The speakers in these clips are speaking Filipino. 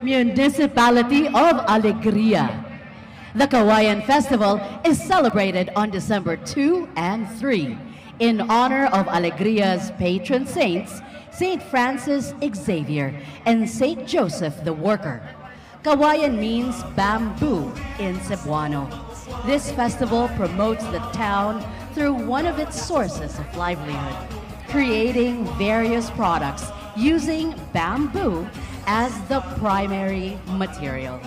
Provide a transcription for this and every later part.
Municipality of Alegria. The Kawayan Festival is celebrated on December 2 and 3 in honor of Alegria's patron saints, St. Francis Xavier and St. Joseph the Worker. Kawayan means bamboo in Cebuano. This festival promotes the town through one of its sources of livelihood, creating various products using bamboo as the primary material.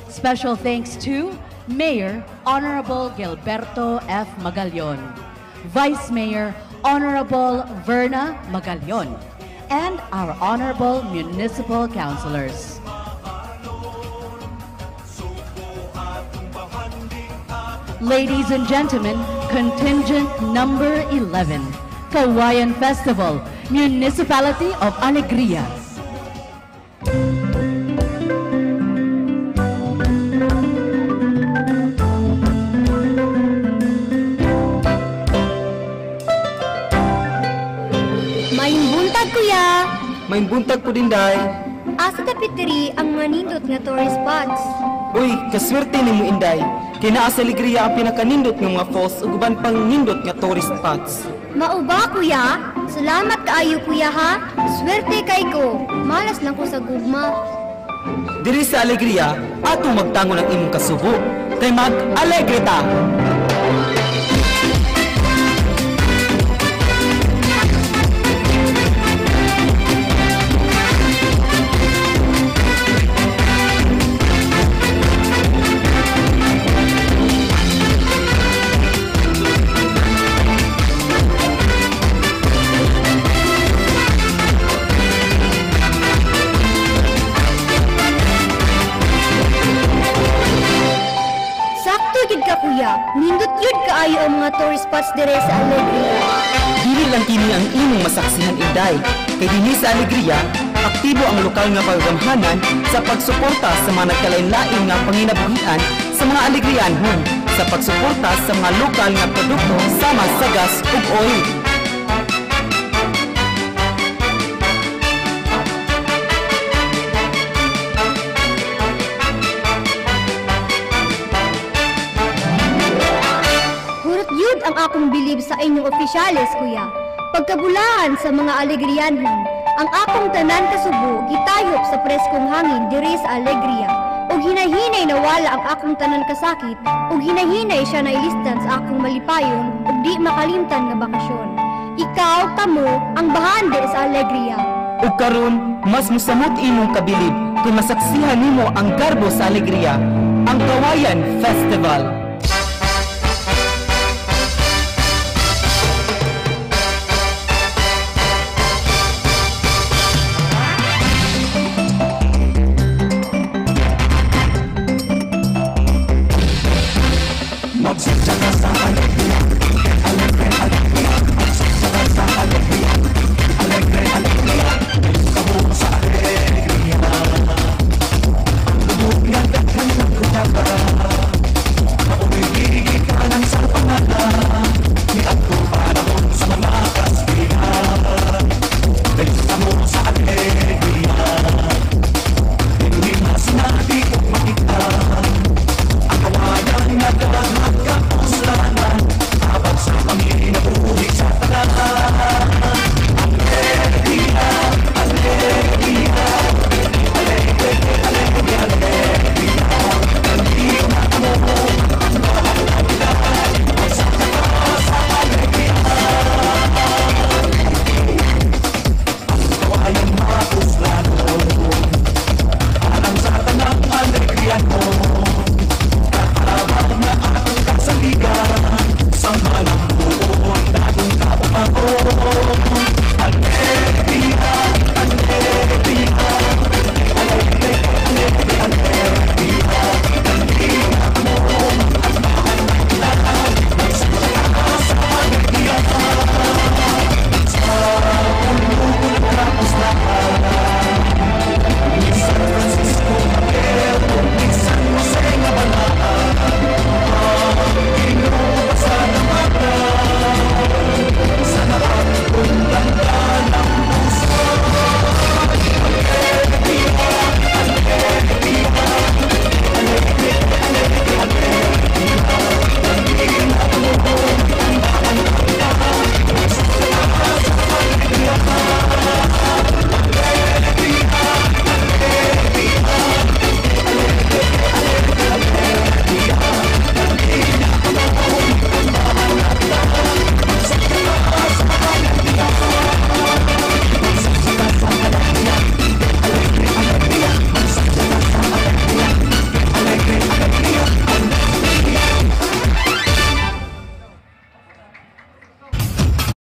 Special thanks to Mayor Honorable Gilberto F. Magallon, Vice Mayor Honorable Verna Magallon, and our Honorable Municipal Councilors. Ladies and gentlemen, contingent number 11, Kawayan Festival, Municipality of Alegria. Maayong buntag, kuya! Maayong buntag po din, day. Asa tapitiri ang manindot nga tourist spots? Uy, kaswerte ni mo, Inday. Kinaa sa Alegria ang pinakanindot ng mga falls ug uban pang nindot nga tourist spots. Mao ba, kuya? Salamat kaayo, kuya, ha? Swerte kay ko. Malas lang ko sa gugma. Diri sa Alegria, ato magtangon ang imong kasubo. Kay mag-alegre ta! Kuya, nindot yun kaayo ang mga tourist spots dire sa Alegria. Dili lang kini ang imong masaksihan, Inday. Kay dinhi sa Alegria, aktibo ang lokal nga paggamhanan sa pagsuporta sa mga nagkalain-lain nga panginabuhian sa mga Alegrianhon, sa pagsuporta sa mga lokal nga produkto sama sa gas ug oil. Ang akong bilib sa inyong opisyales, kuya. Pagkabulahan sa mga Alegrianhon, ang akong tanan kasubo gitayop sa preskong hangin diri sa Alegria. Ug hinahinay nawala ang akong tanan kasakit, ug hinahinay siya nailistan sa akong malipayon ug di makalimtan nga bakasyon. Ikaw, kamo, ang bahande sa Alegria. Ug karon, mas musamot imong kabilib kung masaksihan nimo ang garbo sa Alegria, ang Kawayan Festival.